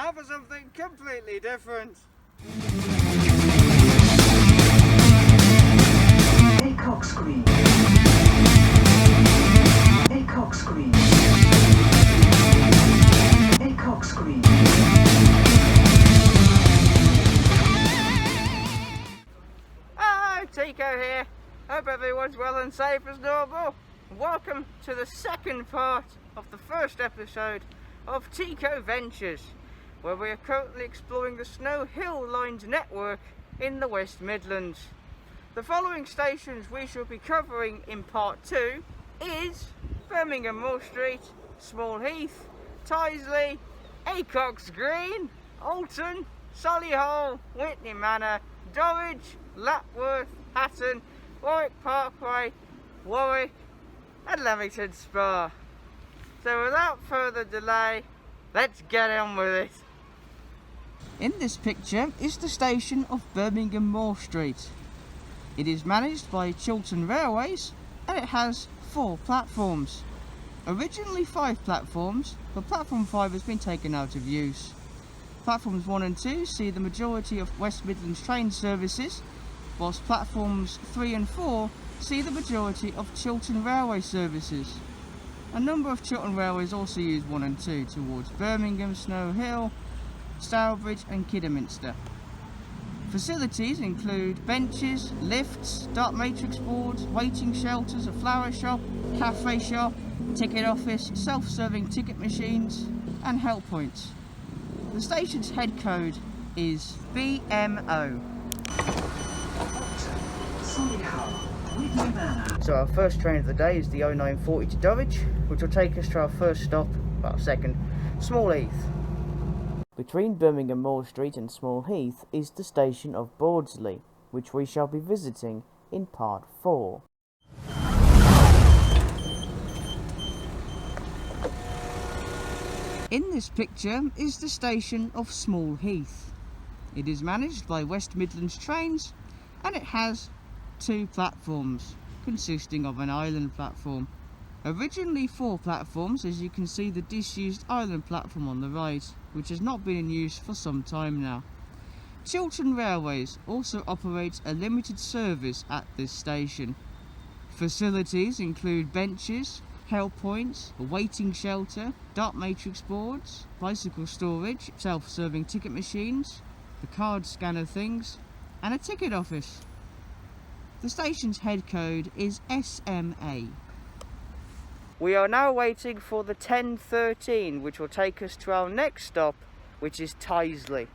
now for something completely different. Acocks Green. Acocks Green. Acocks Green. Hi, Tico here. Hope everyone's well and safe as normal. Welcome to the second part of the first episode of Tico Ventures, where we are currently exploring the Snow Hill Lines network in the West Midlands. The following stations we shall be covering in part 2 is Birmingham Moor Street, Small Heath, Tyseley, Acocks Green, Olton, Solihull, Whitney Manor, Dorridge, Lapworth, Hatton, Warwick Parkway, Warwick and Lemmington Spa. So without further delay, let's get on with it. In this picture is the station of Birmingham Moor Street. It is managed by Chiltern Railways and it has 4 platforms. Originally 5 platforms, but platform 5 has been taken out of use. Platforms 1 and 2 see the majority of West Midlands train services, whilst platforms 3 and 4 see the majority of Chiltern Railway services. A number of Chiltern Railways also use 1 and 2 towards Birmingham, Snow Hill, Stourbridge and Kidderminster. Facilities include benches, lifts, dark matrix boards, waiting shelters, a flower shop, cafe shop, ticket office, self-serving ticket machines and help points. The station's head code is BMO. Solihull, Whitney Manor. So our first train of the day is the 0940 to Dorridge, which will take us to our first stop, well, second, Small Heath. Between Birmingham Moor Street and Small Heath is the station of Bordsley, which we shall be visiting in part 4. In this picture is the station of Small Heath. It is managed by West Midlands Trains and it has 2 platforms consisting of an island platform. Originally 4 platforms, as you can see the disused island platform on the right, which has not been in use for some time now. Chiltern Railways also operates a limited service at this station. Facilities include benches, help points, a waiting shelter, dark matrix boards, bicycle storage, self-serving ticket machines, the card scanner things, and a ticket office. The station's head code is SMA. We are now waiting for the 10:13, which will take us to our next stop, which is Tyseley.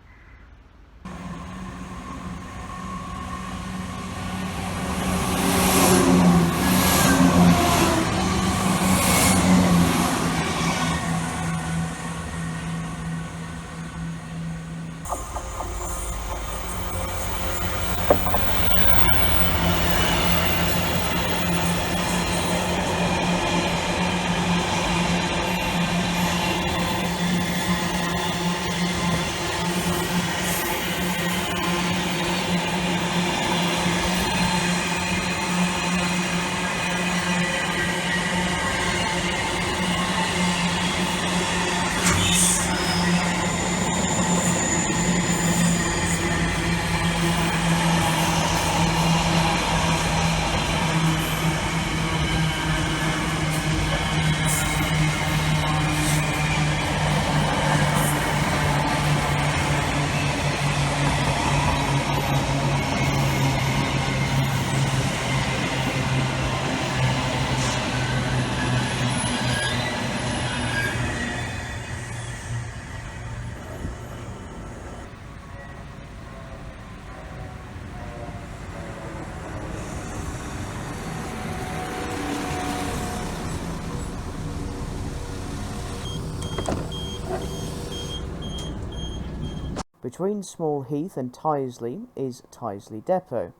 Between Small Heath and Tyseley is Tyseley Depot,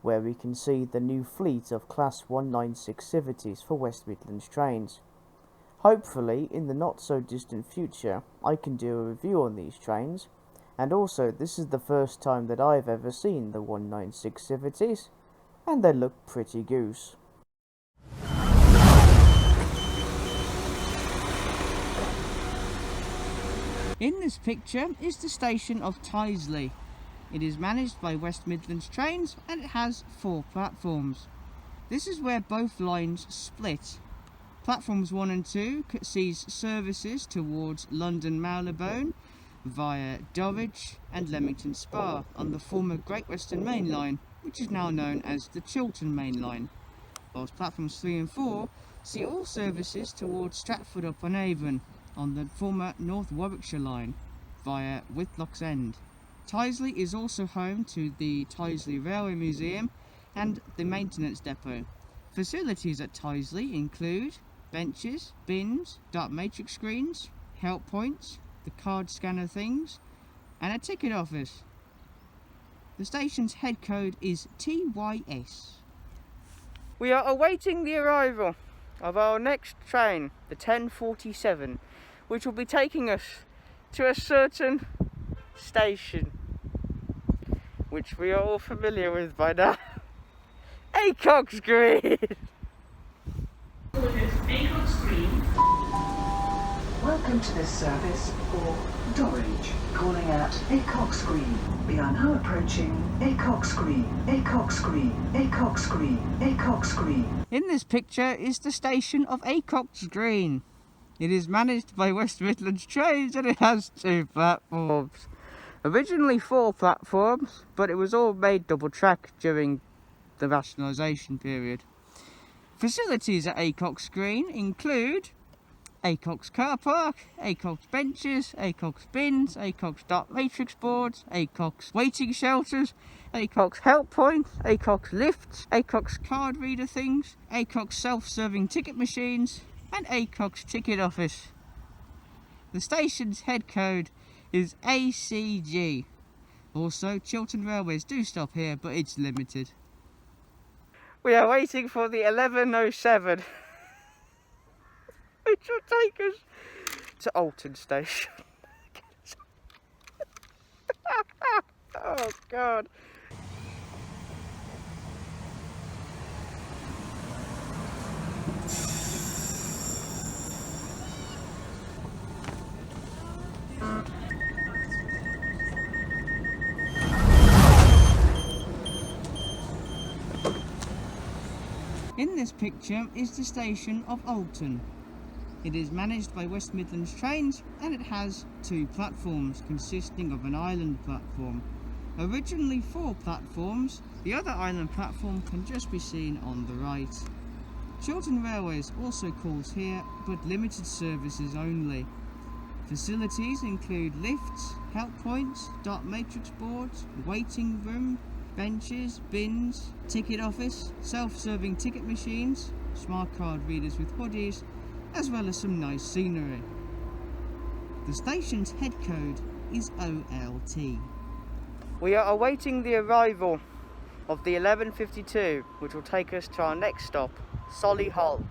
where we can see the new fleet of Class 196 civities for West Midlands trains. Hopefully, in the not so distant future, I can do a review on these trains, and also this is the first time that I've ever seen the 196 civities, and they look pretty goose. In this picture is the station of Tyseley. It is managed by West Midlands Trains and it has 4 platforms. This is where both lines split. Platforms 1 and 2 sees services towards London Marylebone via Dorridge and Lemmington Spa on the former Great Western Main Line, which is now known as the Chiltern Main Line, whilst platforms 3 and 4 see all services towards Stratford-upon-Avon on the former North Warwickshire Line via Whitlock's End. Tyseley is also home to the Tyseley Railway Museum and the maintenance depot. Facilities at Tyseley include benches, bins, dot matrix screens, help points, the card scanner things, and a ticket office. The station's head code is TYS. We are awaiting the arrival of our next train, the 10:47, which will be taking us to a certain station, which we are all familiar with by now. Acocks Green! Acocks Green. Welcome to this service for Dorridge. Calling at Acocks Green. We are now approaching Acocks Green. Acocks Green. Acocks Green. Acocks Green. In this picture is the station of Acocks Green. It is managed by West Midlands Trains and it has 2 platforms. Originally 4 platforms, but it was all made double track during the rationalisation period. Facilities at Acocks Green include Acocks car park, Acocks benches, Acocks bins, Acocks dot matrix boards, Acocks waiting shelters, Acocks help point, Acocks lifts, Acocks card reader things, Acocks self-serving ticket machines, and Acocks ticket office. The station's head code is ACG. Also, Chiltern Railways do stop here, but it's limited. We are waiting for the 11:07, which will take us to Olton Station. Oh God. In this picture is the station of Olton. It is managed by West Midlands Trains and it has 2 platforms consisting of an island platform. Originally 4 platforms, the other island platform can just be seen on the right. Chiltern Railways also calls here, but limited services only. Facilities include lifts, help points, dot matrix boards, waiting room, benches, bins, ticket office, self-serving ticket machines, smart card readers with hoodies, as well as some nice scenery. The station's head code is OLT. We are awaiting the arrival of the 11:52, which will take us to our next stop, Solihull.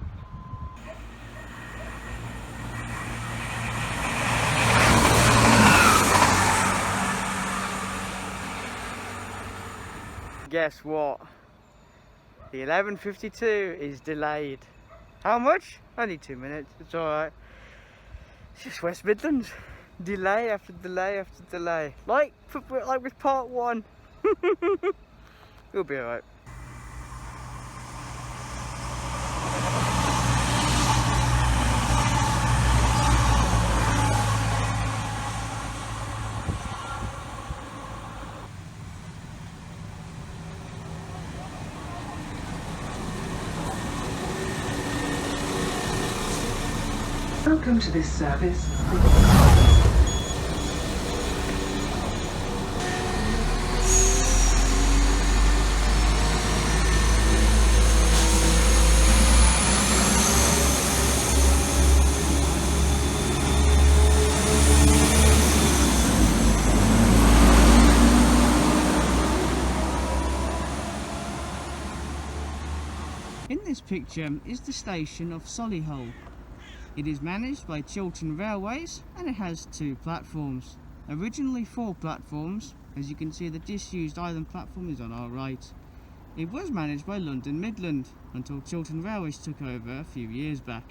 Guess what? The 11:52 is delayed. How much? Only 2 minutes. It's alright. It's just West Midlands. Delay after delay after delay. Like with part 1. You'll be alright. Welcome to this service. In this picture is the station of Solihull. It is managed by Chiltern Railways and it has 2 platforms. Originally 4 platforms, as you can see the disused island platform is on our right. It was managed by London Midland until Chiltern Railways took over a few years back.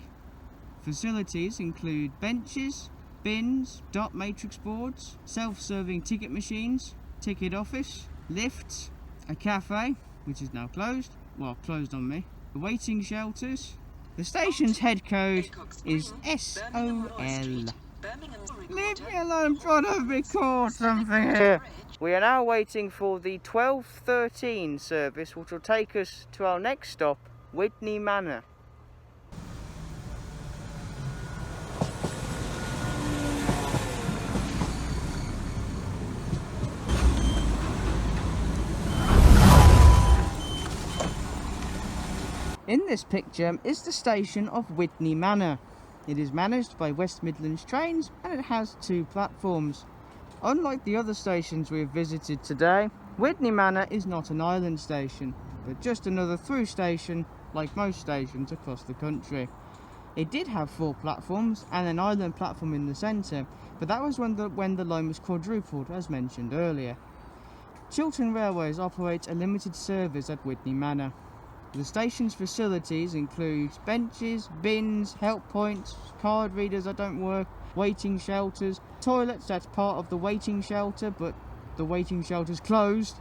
Facilities include benches, bins, dot matrix boards, self-serving ticket machines, ticket office, lifts, a cafe, which is now closed, well, closed on me, waiting shelters. The station's head code is SOL. Leave me alone, I'm trying to record something here. We are now waiting for the 12:13 service, which will take us to our next stop, Whitney Manor. In this picture is the station of Whitney Manor. It is managed by West Midlands trains and it has 2 platforms. Unlike the other stations we have visited today, Whitney Manor is not an island station, but just another through station like most stations across the country. It did have 4 platforms and an island platform in the centre, but that was when the line was quadrupled, as mentioned earlier. Chiltern Railways operates a limited service at Whitney Manor. The station's facilities include benches, bins, help points, card readers that don't work, waiting shelters, toilets that's part of the waiting shelter but the waiting shelter's closed,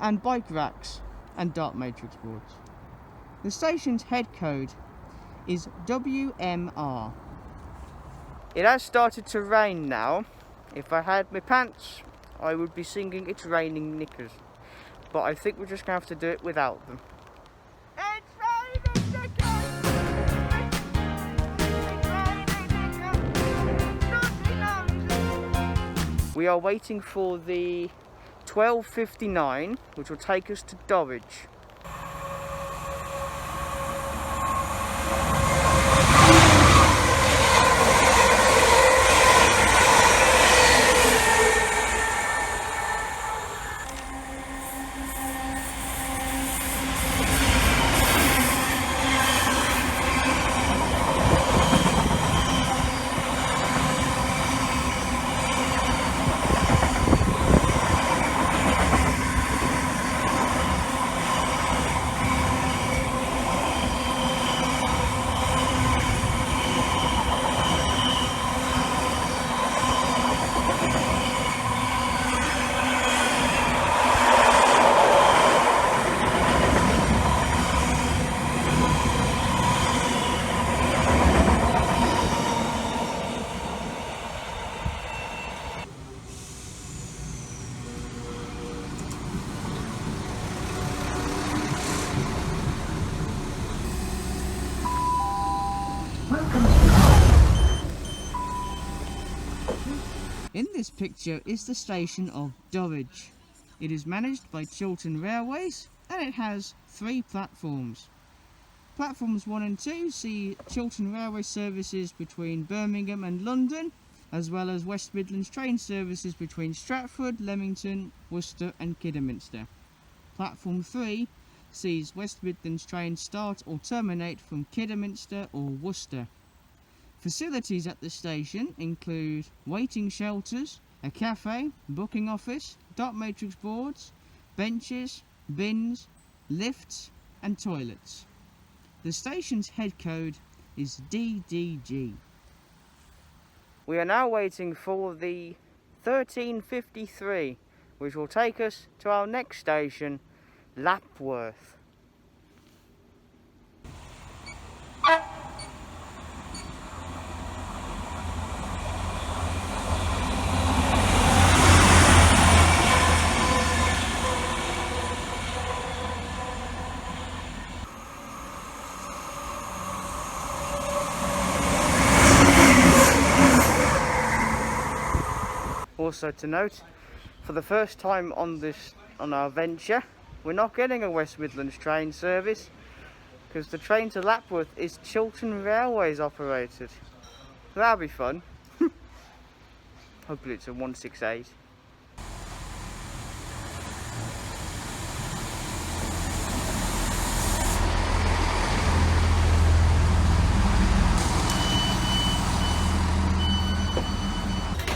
and bike racks and dot matrix boards. The station's head code is WMR. It has started to rain now. If I had my pants, I would be singing It's Raining Knickers, but I think we're just going to have to do it without them. We are waiting for the 12:59, which will take us to Dorridge. In this picture is the station of Dorridge. It is managed by Chiltern Railways and it has 3 platforms. Platforms 1 and 2 see Chiltern Railway services between Birmingham and London, as well as West Midlands train services between Stratford, Leamington, Worcester and Kidderminster. Platform 3 sees West Midlands trains start or terminate from Kidderminster or Worcester. Facilities at the station include waiting shelters, a cafe, booking office, dot matrix boards, benches, bins, lifts and toilets. The station's head code is DDG. We are now waiting for the 13:53, which will take us to our next station, Lapworth. Also to note, for the first time on our venture, we're not getting a West Midlands train service because the train to Lapworth is Chiltern Railways operated. That'll be fun. Hopefully it's a 168.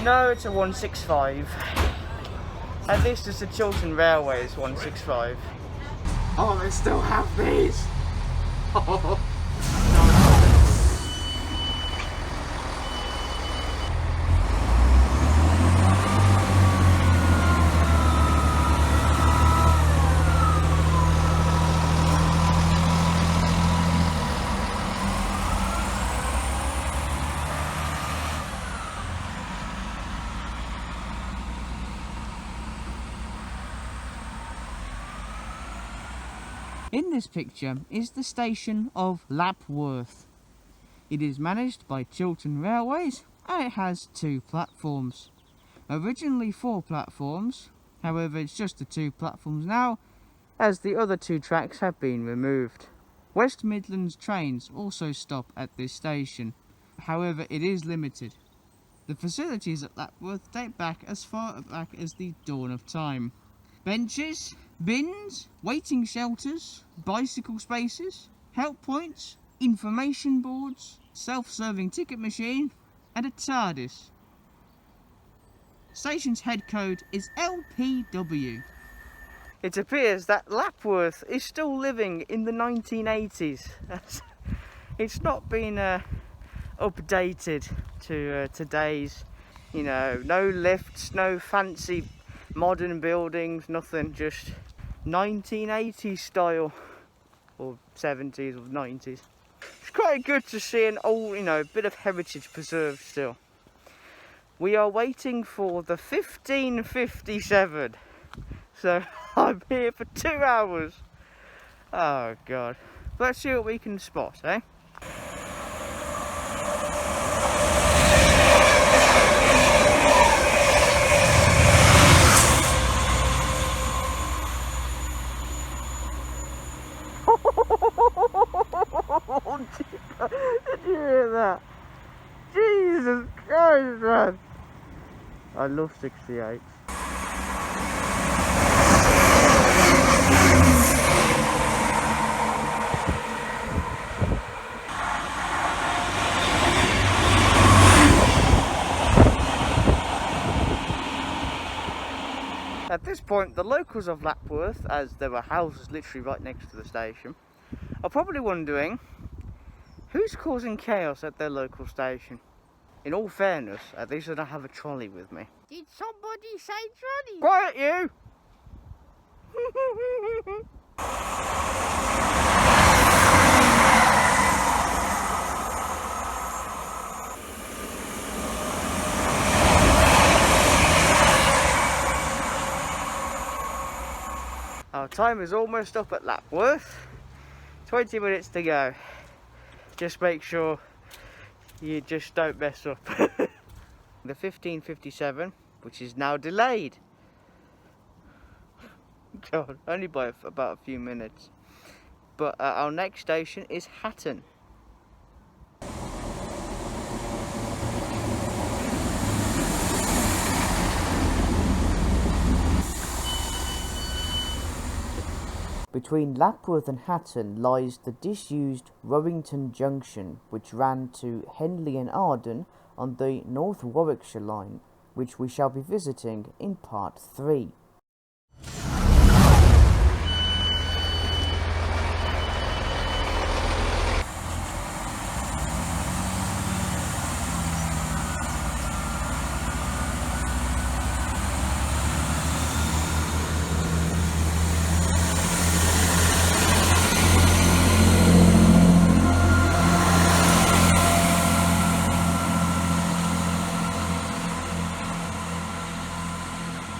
No, it's a 165. At least it's the Chiltern Railways 165. Oh, they still have these! Oh. In this picture is the station of Lapworth. It is managed by Chiltern Railways and it has 2 platforms. Originally 4 platforms, however it's just the 2 platforms now as the other 2 tracks have been removed. West Midlands trains also stop at this station, however it is limited. The facilities at Lapworth date back as far back as the dawn of time. Benches, bins, waiting shelters, bicycle spaces, help points, information boards, self-serving ticket machine and a TARDIS. Station's head code is LPW. It appears that Lapworth is still living in the 1980s. It's not been updated to today's, no lifts, no fancy modern buildings, nothing, just 1980s style, or 70s or 90s. It's quite good to see an old, bit of heritage preserved still. We are waiting for the 1557, so I'm here for 2 hours. Oh god. Let's see what we can spot, eh? Did you hear that? Jesus Christ, man! I love 68. At this point, the locals of Lapworth, as there were houses literally right next to the station, are probably wondering who's causing chaos at their local station. In all fairness, at least I don't have a trolley with me. Did somebody say trolley? Quiet, you! Our time is almost up at Lapworth. 20 minutes to go. Just make sure you just don't mess up. The 1557, which is now delayed. God, only by about a few minutes. But our next station is Hatton. Between Lapworth and Hatton lies the disused Rowington Junction, which ran to Henley and Arden on the North Warwickshire line, which we shall be visiting in part 3.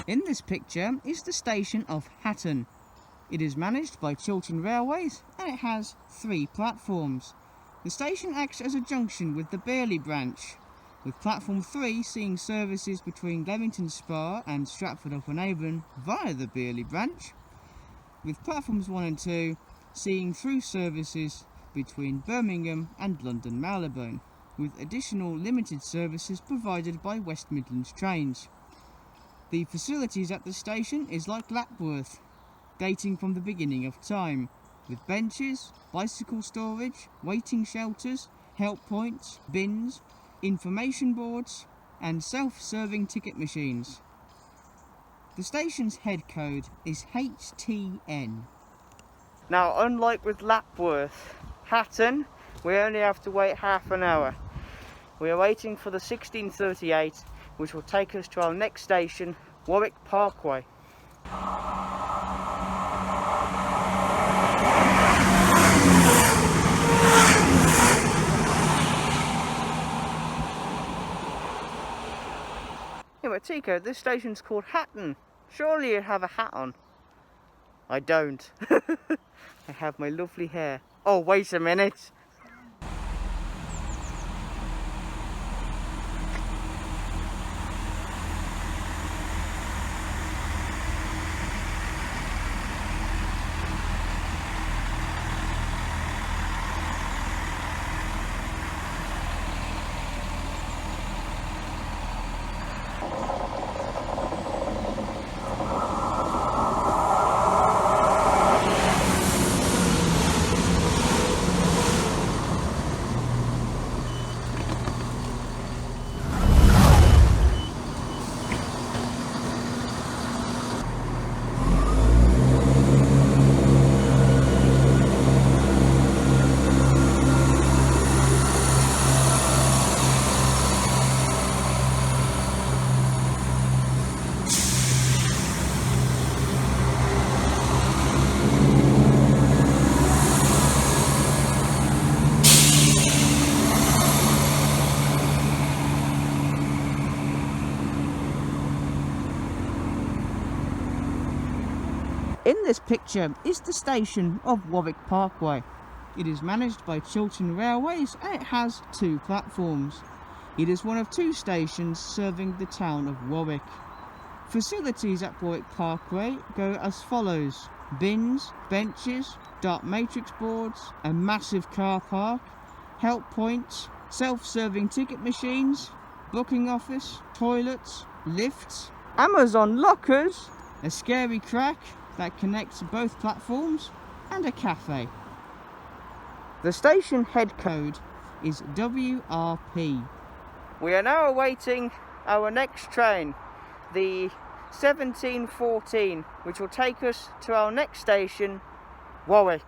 In this picture is the station of Hatton. It is managed by Chiltern Railways and it has 3 platforms. The station acts as a junction with the Birmingham branch, with platform 3 seeing services between Lemmington Spa and Stratford-upon-Avon via the Birmingham branch, with platforms 1 and 2 seeing through services between Birmingham and London Marylebone, with additional limited services provided by West Midlands trains. The facilities at the station is like Lapworth, dating from the beginning of time, with benches, bicycle storage, waiting shelters, help points, bins, information boards and self-serving ticket machines. The station's head code is HTN. Now, unlike with Lapworth, Hatton, we only have to wait half an hour. We are waiting for the 1638, which will take us to our next station, Warwick Parkway. Yeah, but Tico, this station's called Hatton. Surely you'd have a hat on. I don't. I have my lovely hair. Oh, wait a minute. In this picture is the station of Warwick Parkway. It is managed by Chiltern Railways and it has 2 platforms. It is one of 2 stations serving the town of Warwick. Facilities at Warwick Parkway go as follows: bins, benches, dark matrix boards, a massive car park, help points, self-serving ticket machines, booking office, toilets, lifts, Amazon lockers, a scary crack that connects both platforms, and a cafe. The station head code is WRP. We are now awaiting our next train, the 1714, which will take us to our next station, Warwick.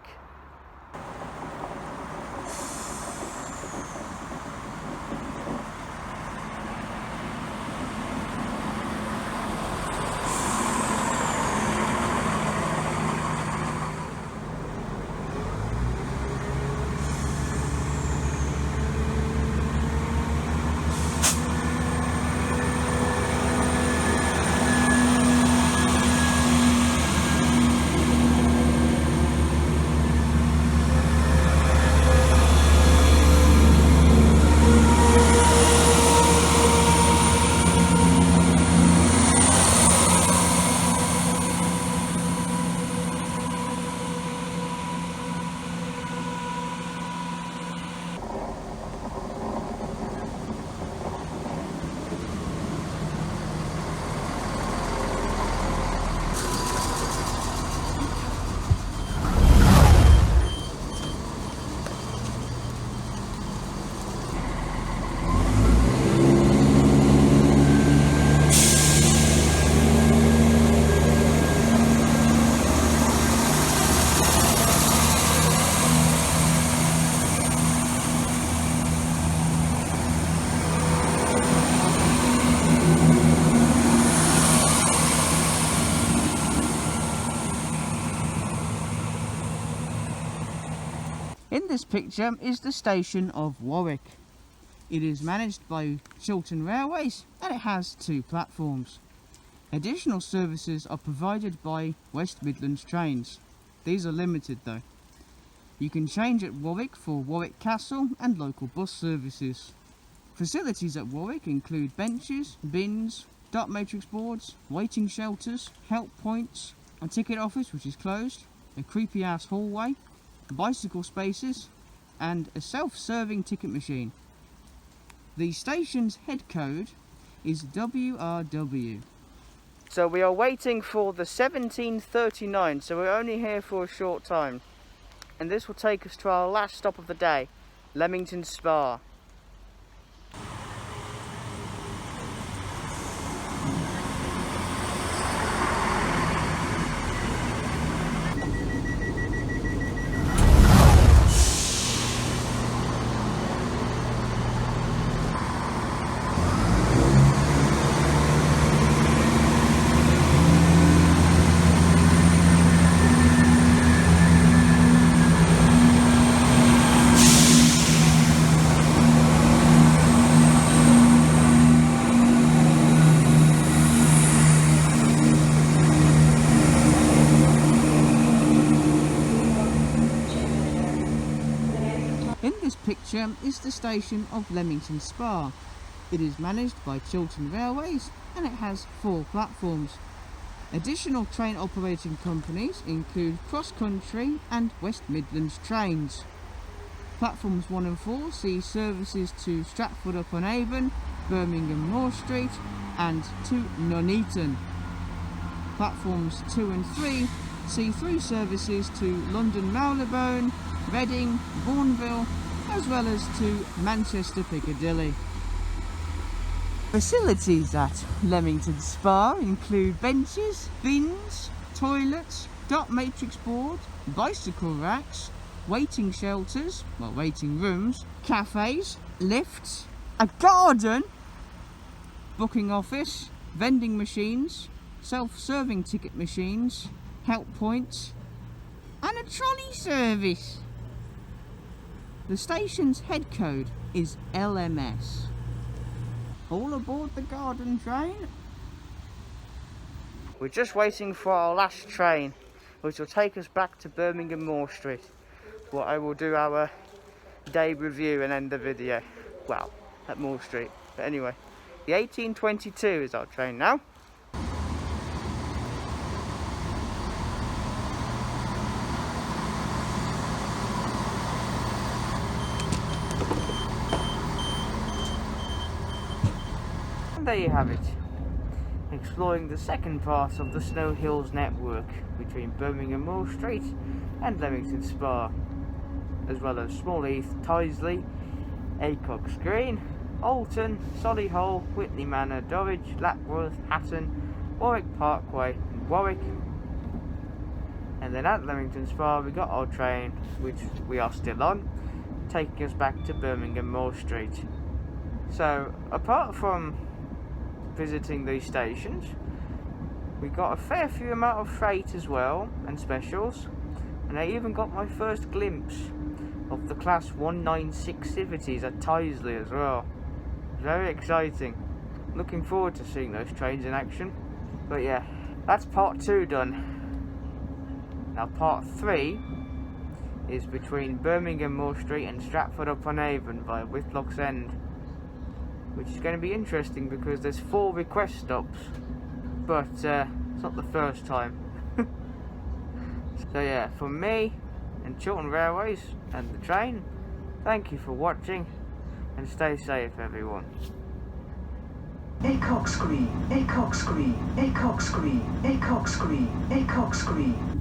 In this picture is the station of Warwick. It is managed by Chiltern Railways and it has 2 platforms. Additional services are provided by West Midlands trains. These are limited though. You can change at Warwick for Warwick Castle and local bus services. Facilities at Warwick include benches, bins, dark matrix boards, waiting shelters, help points, a ticket office which is closed, a creepy ass hallway, bicycle spaces, and a self-serving ticket machine. The station's head code is WRW. So we are waiting for the 1739, so we're only here for a short time. And this will take us to our last stop of the day, Leamington Spa. feature is the station of Lemmington Spa. It is managed by Chiltern Railways and it has 4 platforms. Additional train operating companies include Cross Country and West Midlands trains. Platforms 1 and 4 see services to Stratford-upon-Avon, Birmingham Moor Street and to Nuneaton. Platforms 2 and 3 see 3 services to London Marylebone, Reading, Bourneville, as well as to Manchester Piccadilly. Facilities at Leamington Spa include benches, bins, toilets, dot matrix board, bicycle racks, waiting shelters, well waiting rooms, cafes, lifts, a garden, booking office, vending machines, self-serving ticket machines, help points and a trolley service. The station's head code is LMS. All aboard the garden train. We're just waiting for our last train, which will take us back to Birmingham Moor Street, where I will do our day review and end the video. Well, at Moor Street. But anyway, the 1822 is our train now. There you have it, exploring the second part of the Snow Hills network between Birmingham Moor Street and Leamington Spa, as well as Small Heath, Tyseley, Acocks Green, Olton, Solihull, Whitney Manor, Dorridge, Lapworth, Hatton, Warwick Parkway and Warwick. And then at Leamington Spa we got our train, which we are still on, taking us back to Birmingham Moor Street. So apart from visiting these stations, we got a fair few amount of freight as well and specials, and I even got my first glimpse of the class 196 civities at Tyseley as well. Very exciting. Looking forward to seeing those trains in action. But yeah, that's part 2 done. Now part 3 is between Birmingham Moor Street and Stratford-upon-Avon via Whitlock's End, which is going to be interesting because there's 4 request stops, but it's not the first time. So yeah, from me and Chiltern Railways and the train, thank you for watching and stay safe everyone. Acocks Green, Acocks Green, Acocks Green, Acocks Green, Acocks Green.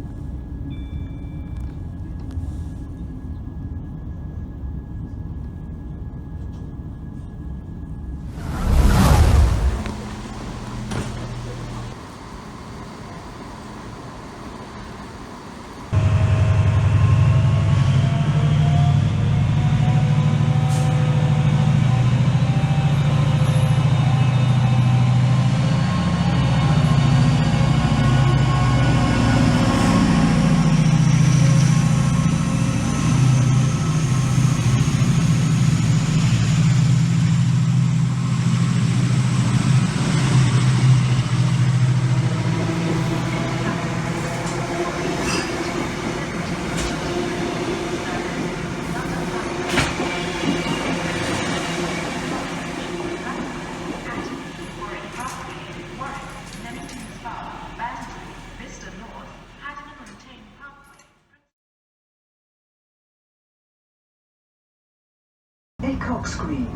Acocks Green.